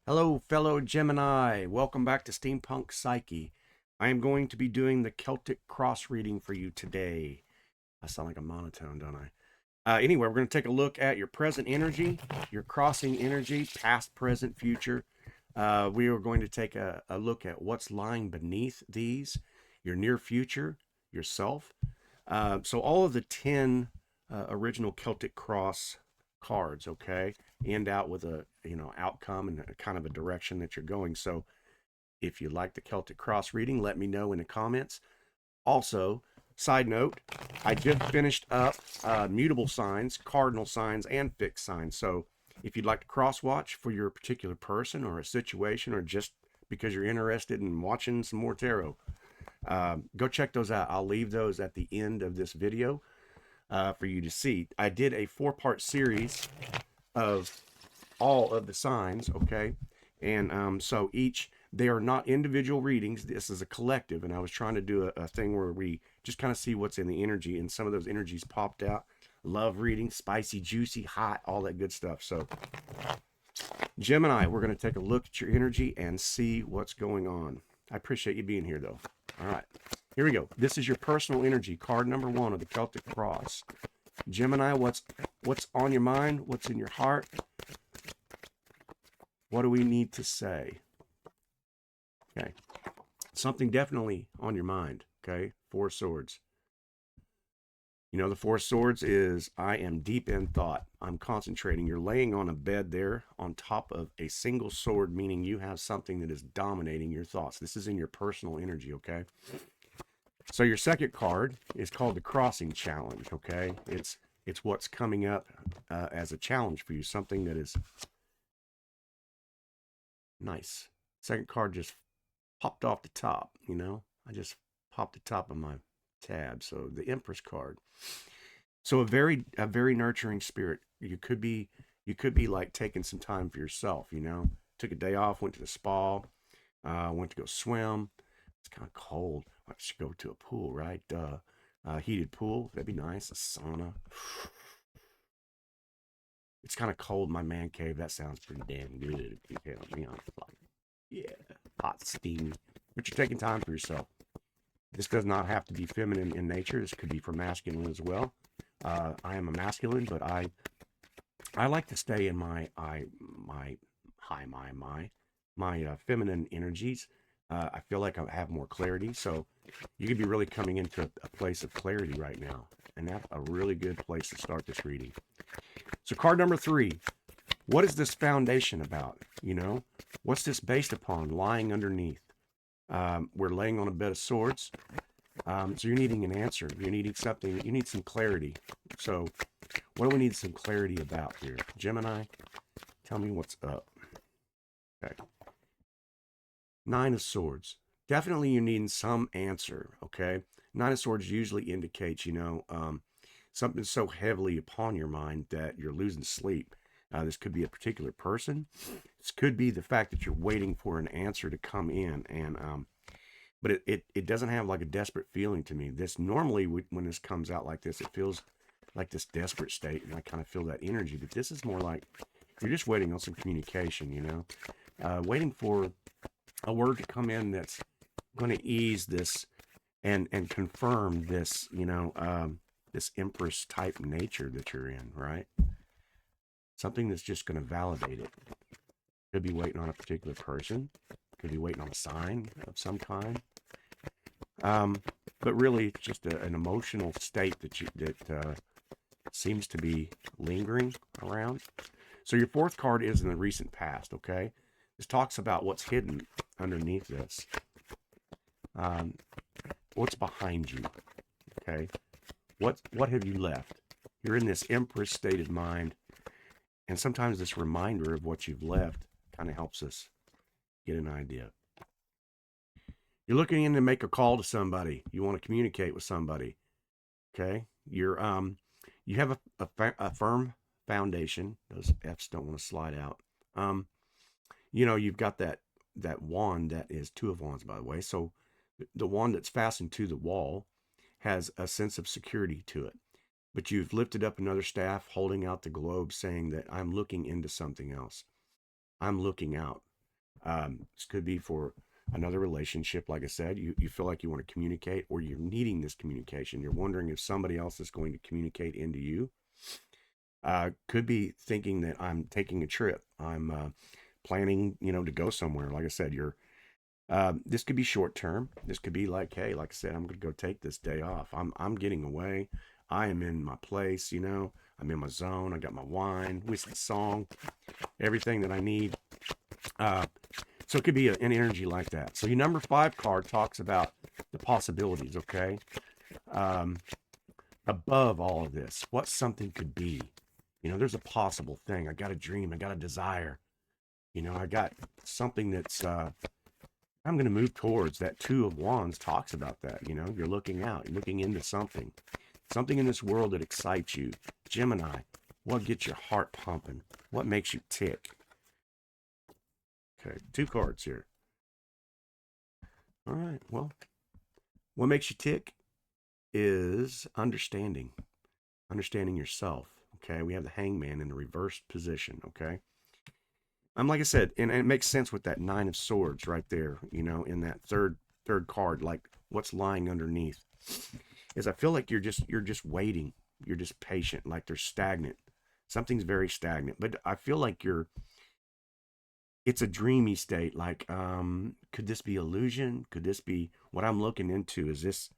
Hello, fellow Gemini. Welcome back to Steampunk Psyche. I am going to be doing the Celtic Cross reading for you today. I sound like a monotone, don't I? Anyway, we're going to take a look at your present energy, your crossing energy, past, present, future. We are going to take a look at what's lying beneath these, your near future, yourself. So all of the 10 original Celtic Cross cards, okay, end out with a outcome and a kind of a direction that you're going. So if you like the Celtic Cross reading, let me know in the comments. Also, side note, I just finished up mutable signs, cardinal signs, and fixed signs. So if you'd like to cross watch for your particular person or a situation, or just because you're interested in watching some more tarot, go check those out. I'll leave those at the end of this video for you to see. I did a 4-part series of all of the signs, okay? And so they are not individual readings. This is a collective, and I was trying to do a thing where we just kind of see what's in the energy, and some of those energies popped out. Love reading, spicy, juicy, hot, all that good stuff. So Gemini, we're going to take a look at your energy and see what's going on. I appreciate you being here, though. All right, here we go. This is your personal energy, card number 1 of the Celtic Cross. Gemini, what's on your mind? What's in your heart? What do we need to say? Okay, something definitely on your mind, okay? 4 swords. You know, the 4 swords is, I am deep in thought. I'm concentrating. You're laying on a bed there on top of a single sword, meaning you have something that is dominating your thoughts. This is in your personal energy, okay? So your second card is called the Crossing Challenge, okay? It's what's coming up as a challenge for you, something that is nice. Second card just popped off the top, you know? I just popped the top of my tab. So the Empress card. So a very nurturing spirit. You could be like taking some time for yourself, you know? Took a day off, went to the spa, went to go swim. It's kind of cold. I should go to a pool, right? Heated pool, that'd be nice. A sauna. It's kind of cold in my man cave. That sounds pretty damn good. You know, yeah, hot, steamy. But you're taking time for yourself. This does not have to be feminine in nature. This could be for masculine as well. I am a masculine, but I like to stay in my feminine energies. I feel like I have more clarity. So you could be really coming into a place of clarity right now. And that's a really good place to start this reading. So card number 3, what is this foundation about? You know, what's this based upon, lying underneath? We're laying on a bed of swords. So you're needing an answer. You're needing something. You need some clarity. So what do we need some clarity about here? Gemini, tell me what's up. Okay. 9 of Swords. Definitely you need some answer, okay? 9 of Swords usually indicates, something so heavily upon your mind that you're losing sleep. This could be a particular person. This could be the fact that you're waiting for an answer to come in, and but it doesn't have like a desperate feeling to me. This normally, when this comes out like this, it feels like this desperate state, and I kind of feel that energy. But this is more like you're just waiting on some communication, waiting for a word to come in that's going to ease this and confirm this, this Empress type nature that you're in, right? Something that's just going to validate it. Could be waiting on a particular person. Could be waiting on a sign of some kind. But really, it's just an emotional state that seems to be lingering around. So your 4th card is in the recent past, okay? This talks about what's hidden underneath this. What's behind you, okay? What have you left? You're in this Empress state of mind. And sometimes this reminder of what you've left kind of helps us get an idea. You're looking in to make a call to somebody. You want to communicate with somebody. Okay? You have a firm foundation. Those F's don't want to slide out. You've got that wand that is 2 of Wands, by the way. So the wand that's fastened to the wall has a sense of security to it. But you've lifted up another staff holding out the globe saying that I'm looking into something else. I'm looking out. This could be for another relationship. Like I said, you feel like you want to communicate, or you're needing this communication. You're wondering if somebody else is going to communicate into you. Could be thinking that I'm taking a trip. I'm planning, to go somewhere. Like I said, this could be short term. This could be like, hey, like I said, I'm going to go take this day off. I'm getting away. I am in my place. I'm in my zone. I got my wine, whiskey song, everything that I need. So it could be an energy like that. So your number 5 card talks about the possibilities. Okay. Above all of this, what something could be. There's a possible thing. I got a dream. I got a desire. I got something that's I'm going to move towards. That 2 of Wands talks about that. You're looking out, you're looking into something in this world that excites you. Gemini, what gets your heart pumping? What makes you tick? Okay, 2 cards here. All right, well, what makes you tick is understanding yourself. Okay, we have the Hangman in the reversed position. Okay, like I said, and it makes sense with that 9 of Swords right there. In that third card, like what's lying underneath is I feel like you're just waiting. You're just patient, like they're stagnant. Something's very stagnant, but I feel like it's a dreamy state. Like, could this be illusion? Could this be what I'm looking into? Is this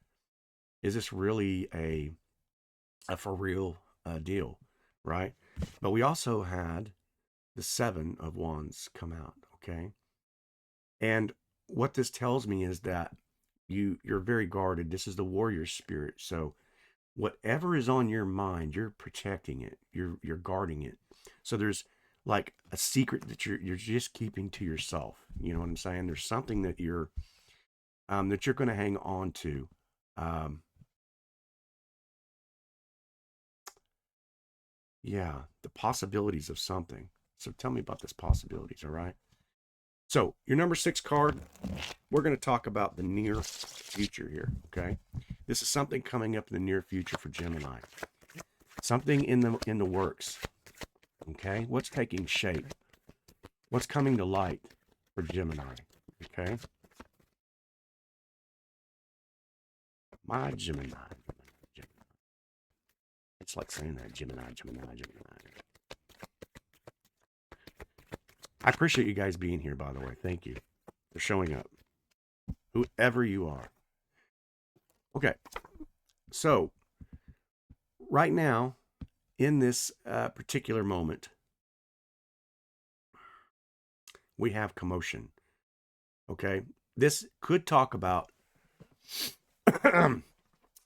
really a for real deal, right? But we also had the 7 of Wands come out. Okay, and what this tells me is that you're very guarded. This is the warrior spirit. So whatever is on your mind, you're protecting it. You're guarding it. So there's like a secret that you're just keeping to yourself. You know what I'm saying? There's something that you're going to hang on to. Yeah, the possibilities of something. So tell me about this possibilities, all right? So your number 6 card, we're going to talk about the near future here, okay? This is something coming up in the near future for Gemini. Something in the works, okay? What's taking shape? What's coming to light for Gemini, okay? My Gemini. It's like saying that, Gemini. I appreciate you guys being here, by the way. Thank you for showing up, whoever you are. Okay, so right now, in this particular moment, we have commotion. Okay, this could talk about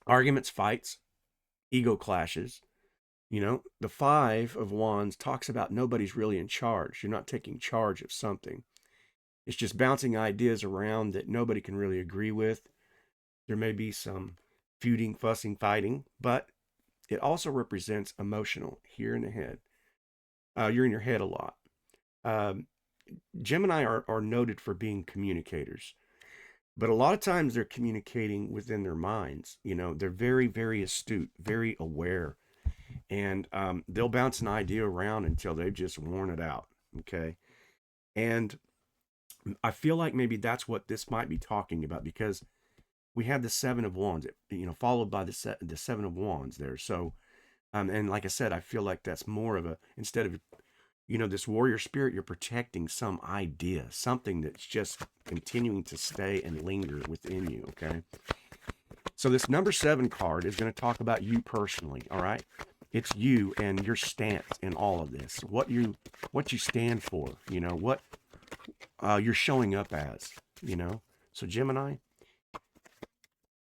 arguments, fights, ego clashes. The 5 of Wands talks about nobody's really in charge. You're not taking charge of something. It's just bouncing ideas around that nobody can really agree with. There may be some feuding, fussing, fighting, but it also represents emotional here in the head. You're in your head a lot. Gemini are noted for being communicators, but a lot of times they're communicating within their minds. They're very, very astute, very aware, and they'll bounce an idea around until they've just worn it out. Okay, and I feel like maybe that's what this might be talking about, because we have the 7 of Wands, followed by the 7 of Wands there. So, and like I said, I feel like that's more of instead of, this warrior spirit, you're protecting some idea, something that's just continuing to stay and linger within you. Okay. So this number 7 card is going to talk about you personally. All right. It's you and your stance in all of this, what you stand for, what you're showing up as, So Gemini,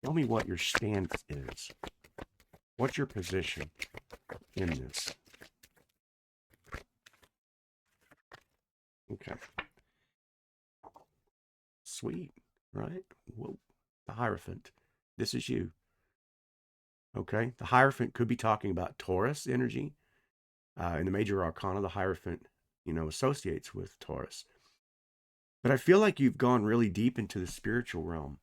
tell me what your stance is. What's your position in this? Okay. Sweet, right? Whoa. The Hierophant. This is you. Okay. The Hierophant could be talking about Taurus energy. In the major arcana, the Hierophant, associates with Taurus. But I feel like you've gone really deep into the spiritual realm.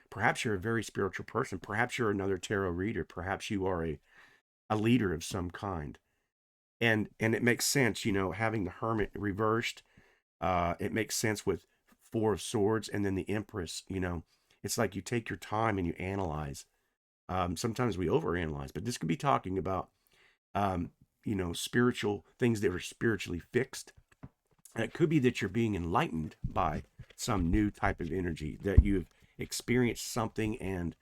Perhaps you're a very spiritual person. Perhaps you're another tarot reader. Perhaps you are a leader of some kind. And it makes sense, having the Hermit reversed. It makes sense with Four of Swords and then the Empress. You know, it's like you take your time and you analyze. Sometimes we overanalyze, but this could be talking about, um, you know, spiritual things that are spiritually fixed. And it could be that you're being enlightened by some new type of energy, that you've experienced something and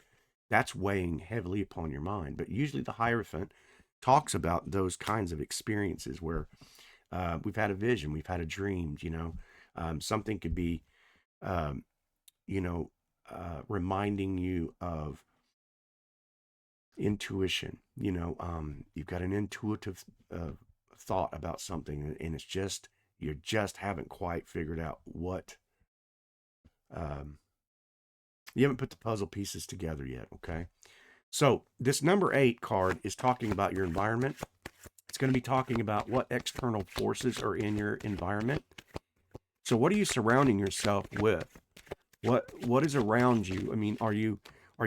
that's weighing heavily upon your mind. But usually the Hierophant talks about those kinds of experiences where we've had a vision, we've had a dream, you know, something could be, um, you know, reminding you of intuition. You know, you've got an intuitive thought about something, and it's just, you just haven't quite figured out what, um, you haven't put the puzzle pieces together yet. Okay. So this number 8 card is talking about your environment. It's going to be talking about what external forces are in your environment. So what are you surrounding yourself with? What is around you? I mean, are you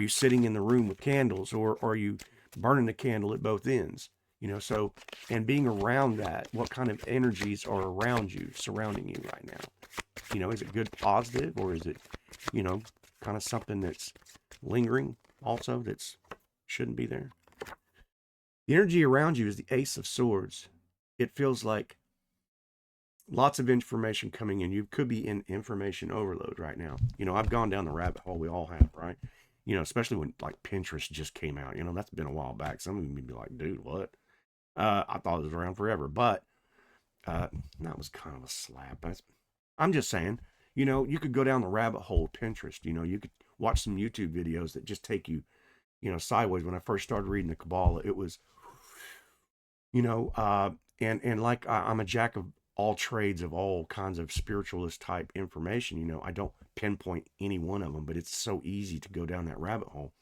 sitting in the room with candles, or are you burning the candle at both ends? You know, so, and being around that, what kind of energies are around you, surrounding you right now? You know, is it good, positive, or is it, you know, kind of something that's lingering also that's shouldn't be there? The energy around you is the Ace of Swords. It feels like lots of information coming in. You could be in information overload right now. You know, I've gone down the rabbit hole. We all have, right? You know, especially when like Pinterest just came out. You know, that's been a while back. Some of them would be like, dude, what? I thought it was around forever, but that was kind of a slap. I'm just saying, you know, you could go down the rabbit hole of Pinterest. You know, you could watch some YouTube videos that just take you, you know, sideways. When I first started reading the Kabbalah, it was, you know, and like I'm a jack of all trades of all kinds of spiritualist type information. You know, I don't pinpoint any one of them, but it's so easy to go down that rabbit hole.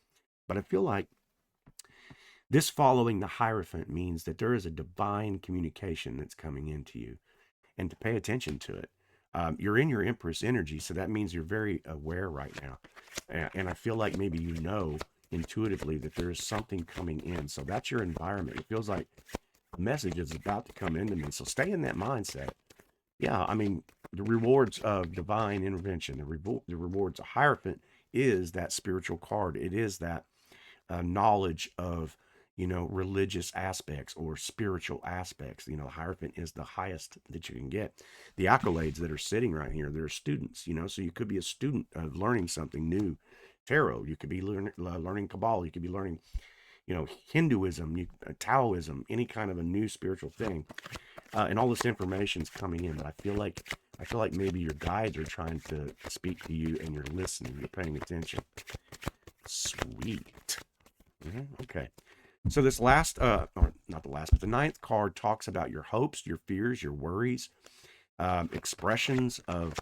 But I feel like this following the Hierophant means that there is a divine communication that's coming into you, and to pay attention to it. You're in your Empress energy, so that means you're very aware right now. And I feel like maybe you know intuitively that there is something coming in. So that's your environment. It feels like a message is about to come into me. So stay in that mindset. Yeah, I mean, the rewards of divine intervention, the rewards of Hierophant is that spiritual card. It is that knowledge of, you know, religious aspects or spiritual aspects. You know, Hierophant is the highest that you can get. The accolades that are sitting right here, they're students, you know, so you could be a student of learning something new. Tarot, you could be learning Kabbalah, you could be learning, you know, Hinduism, Taoism, any kind of a new spiritual thing. And all this information's coming in. But I feel like maybe your guides are trying to speak to you, and you're listening, you're paying attention. Sweet. Okay. So this last, or not the last, but the 9th card talks about your hopes, your fears, your worries, expressions of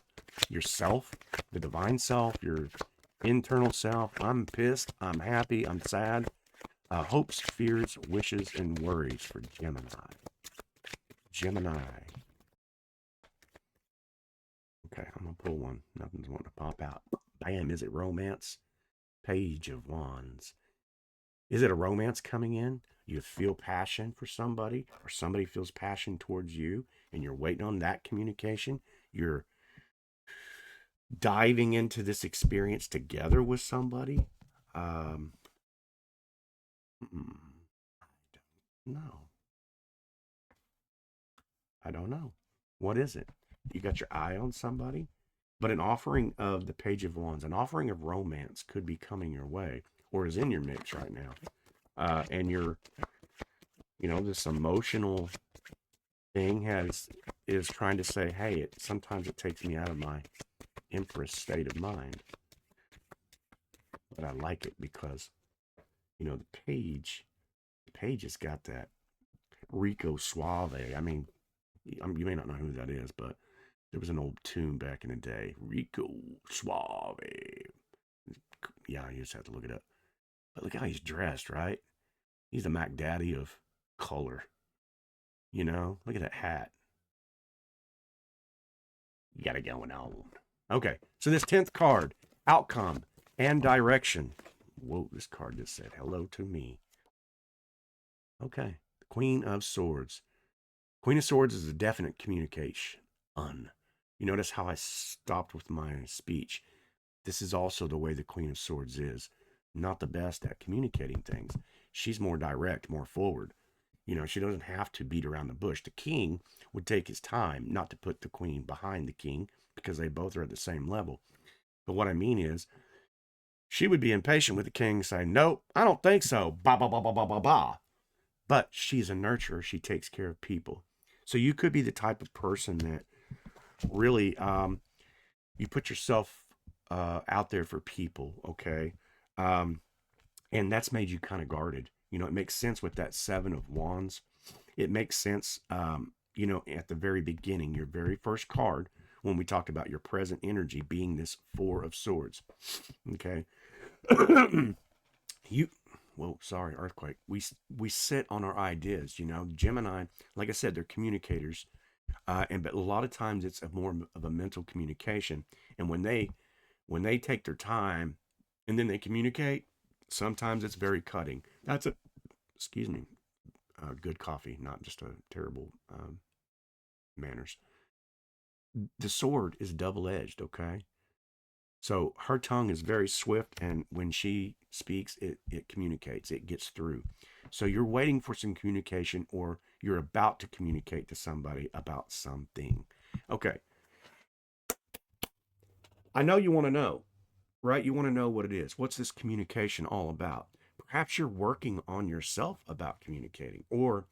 yourself, the divine self, your internal self. I'm pissed, I'm happy, I'm sad. Hopes, fears, wishes, and worries for Gemini. Gemini. Okay, I'm gonna pull one. Nothing's wanting to pop out. Bam, is it romance? Page of Wands. Is it a romance coming in? You feel passion for somebody, or somebody feels passion towards you, and you're waiting on that communication. You're diving into this experience together with somebody. Um, no, I don't know. What is it? You got your eye on somebody? But an offering of the Page of Wands, an offering of romance could be coming your way, or is in your mix right now. And you're, you know, this emotional thing is trying to say, hey, sometimes it takes me out of my Empress state of mind. But I like it because, you know, the page has got that Rico Suave. I mean, you may not know who that is, but there was an old tune back in the day, Rico Suave. Yeah, you just have to look it up. But look how he's dressed, right? He's the Mac Daddy of color. You know, look at that hat. You got it going on. Okay, so this 10th card, outcome and direction. Whoa, this card just said hello to me. Okay, Queen of Swords. Queen of Swords is a definite communication. You notice how I stopped with my speech. This is also the way the Queen of Swords is. Not the best at communicating things. She's more direct, more forward. You know, she doesn't have to beat around the bush. The king would take his time not to put the queen behind the king because they both are at the same level. But what I mean is, she would be impatient with the king saying, "Nope, I don't think so. Ba ba ba ba ba ba ba." But she's a nurturer. She takes care of people. So you could be the type of person that really you put yourself out there for people, okay? Um, and that's made you kind of guarded. You know, it makes sense with that Seven of Wands. It makes sense, you know, at the very beginning, your very first card, when we talked about your present energy being this Four of Swords, okay? you, well, sorry, earthquake. We sit on our ideas, you know. Gemini, like I said, they're communicators, but a lot of times it's more of a mental communication. And when they take their time and then they communicate, sometimes it's very cutting. That's a, excuse me, good coffee, not just a terrible manners. The sword is double edged, okay? So her tongue is very swift, and when she speaks, it communicates, it gets through. So you're waiting for some communication, or you're about to communicate to somebody about something. Okay, I know you want to know, right? You want to know what it is. What's this communication all about? Perhaps you're working on yourself about communicating, or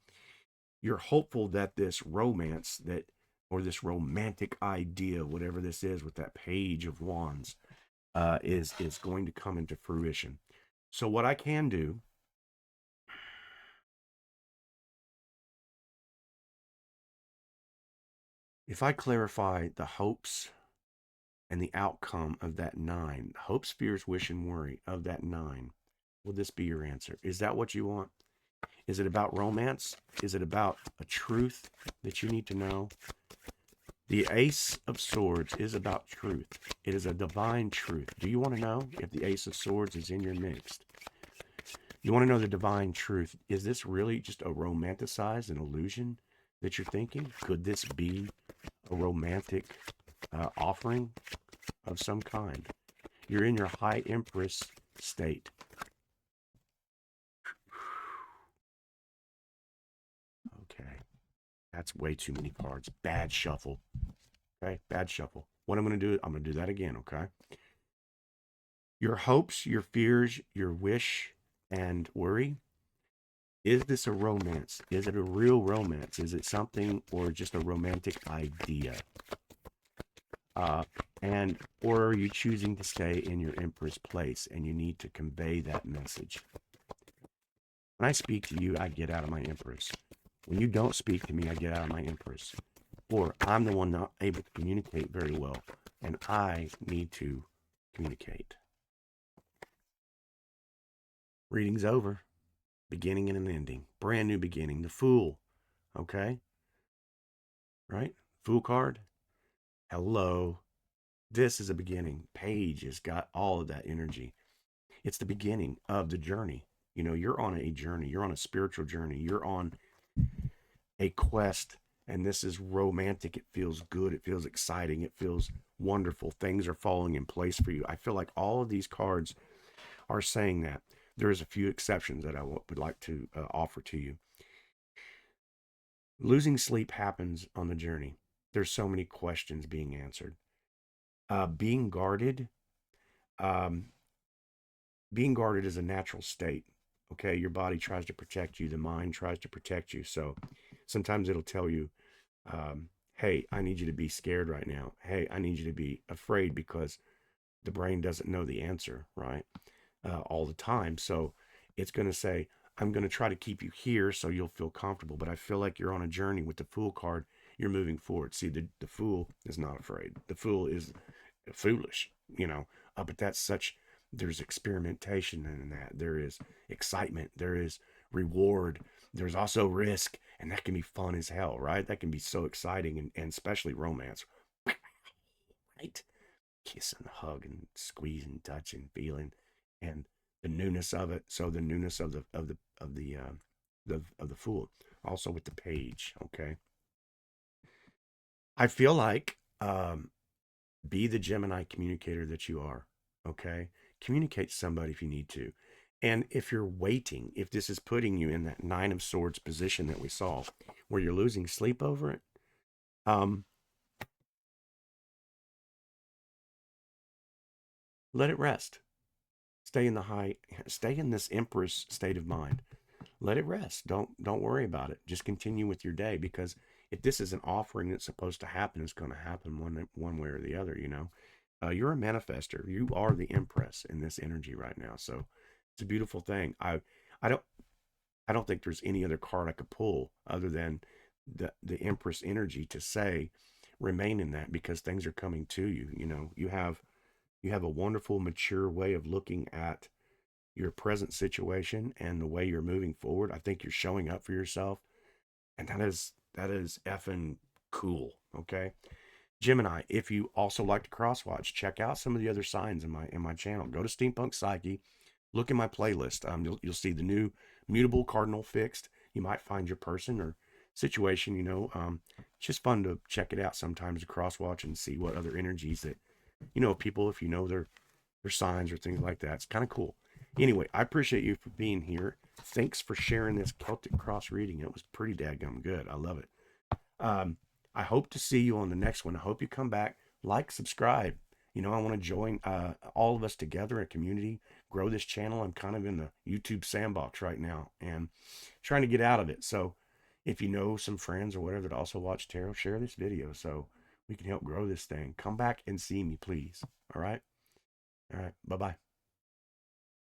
you're hopeful that this romance that or this romantic idea, whatever this is with that Page of Wands, is going to come into fruition. So what I can do, if I clarify the hopes and the outcome of that nine, hopes, fears, wish, and worry of that nine, will this be your answer? Is that what you want? Is it about romance? Is it about a truth that you need to know? The Ace of Swords is about truth. It is a divine truth. Do you want to know if the Ace of Swords is in your midst? You want to know the divine truth. Is this really just a romanticized, an illusion that you're thinking? Could this be a romantic offering of some kind? You're in your high Empress state. Okay. That's way too many cards. Bad shuffle. Okay. Bad shuffle. What I'm going to do, I'm going to do that again. Okay. Your hopes, your fears, your wish, and worry. Is this a romance? Is it a real romance? Is it something or just a romantic idea? Uh, and or are you choosing to stay in your Empress place and you need to convey that message? When I speak to you, I get out of my Empress. When you don't speak to me, I get out of my Empress. Or I'm the one not able to communicate very well, and I need to communicate. Reading's over. Beginning and an ending. Brand new beginning. The Fool. Okay? Right? Fool card. Hello. This is a beginning. Page has got all of that energy. It's the beginning of the journey. You know, you're on a journey. You're on a spiritual journey. You're on a quest, and this is romantic. It feels good. It feels exciting. It feels wonderful. Things are falling in place for you. I feel like all of these cards are saying that. There's a few exceptions that I would like to offer to you. Losing sleep happens on the journey. There's so many questions being answered. Being guarded, um, being guarded is a natural state. Okay, your body tries to protect you, the mind tries to protect you. So sometimes it'll tell you, hey, I need you to be scared right now. Hey, I need you to be afraid because the brain doesn't know the answer, right? All the time. So it's going to say, I'm going to try to keep you here so you'll feel comfortable. But I feel like you're on a journey with the Fool card. You're moving forward. See, the Fool is not afraid. The Fool is foolish, you know. But that's such, there's experimentation in that. There is excitement. There is reward. There's also risk. And that can be fun as hell, right? That can be so exciting, and especially romance, right? Kiss and hug and squeeze and touch and feeling, and the newness of it. So the newness of the Fool, also with the Page. Okay, I feel like Um, be the Gemini communicator that you are. Okay. Communicate to somebody if you need to. And if you're waiting, if this is putting you in that Nine of Swords position that we saw, where you're losing sleep over it, um, let it rest. Stay in the high, stay in this Empress state of mind. Let it rest. Don't worry about it. Just continue with your day, because if this is an offering that's supposed to happen, it's going to happen one way or the other. You're a manifester. You are the Empress in this energy right now. So it's a beautiful thing. I don't I don't think there's any other card I could pull other than the Empress energy to say remain in that, because things are coming to you. You have a wonderful mature way of looking at your present situation and the way you're moving forward. I think you're showing up for yourself, and that is effing cool. Okay, Gemini. If you also like to cross watch, check out some of the other signs in my channel. Go to Steampunk Psyche. Look in my playlist. You'll see the new mutable cardinal fixed. You might find your person or situation. It's just fun to check it out sometimes to cross watch and see what other energies that people, if you know their signs or things like that. It's kind of cool. Anyway, I appreciate you for being here. Thanks for sharing this Celtic Cross reading. It was pretty dadgum good. I love it. I hope to see you on the next one. I hope you come back, like, subscribe. I want to join all of us together in a community, grow this channel. I'm kind of in the YouTube sandbox right now and trying to get out of it. So if you know some friends or whatever that also watch tarot, share this video so we can help grow this thing. Come back and see me, please. All right. All right. Bye-bye.